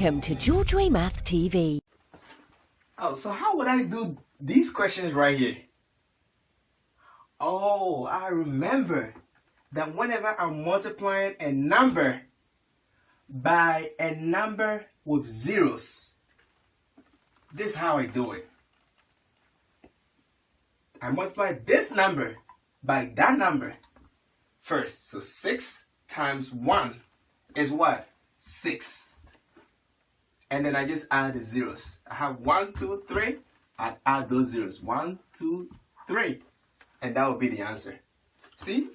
Welcome to GeorgeWay Math TV. Oh, so how would I do these questions right here? Oh, I remember that whenever I'm multiplying a number by a number with zeros, this is how I do it. I multiply this number by that number first. So 6 times 1 is what? 6. And then I just add the zeros. I have 1, 2, 3. I add those zeros. 1, 2, 3. And that will be the answer. See?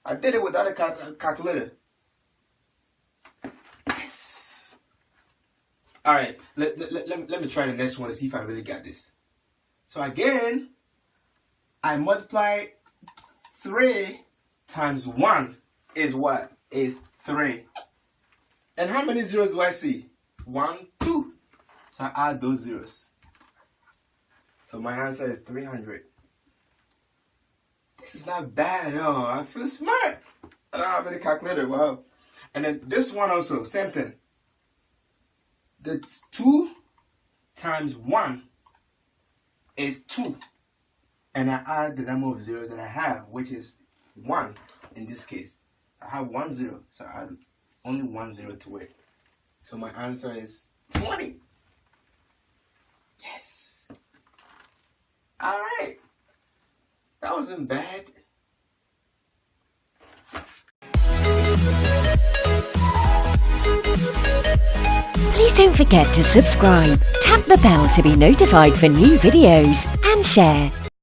I did it without a calculator. Yes. All right. Let me try the next one to see if I really got this. So again, I multiply 3 times 1 is what? Is 3. And how many zeros do I see? 1, 2. So I add those zeros. So my answer is 300. This is not bad at all. I feel smart. I don't have any calculator. Wow. And then this one also, same thing. The 2 times 1 is 2. And I add the number of zeros that I have, which is 1 in this case. I have 1 0, so I add only 1 0 to it. So my answer is 20. Yes. All right. That wasn't bad. Please don't forget to subscribe, tap the bell to be notified for new videos, and share.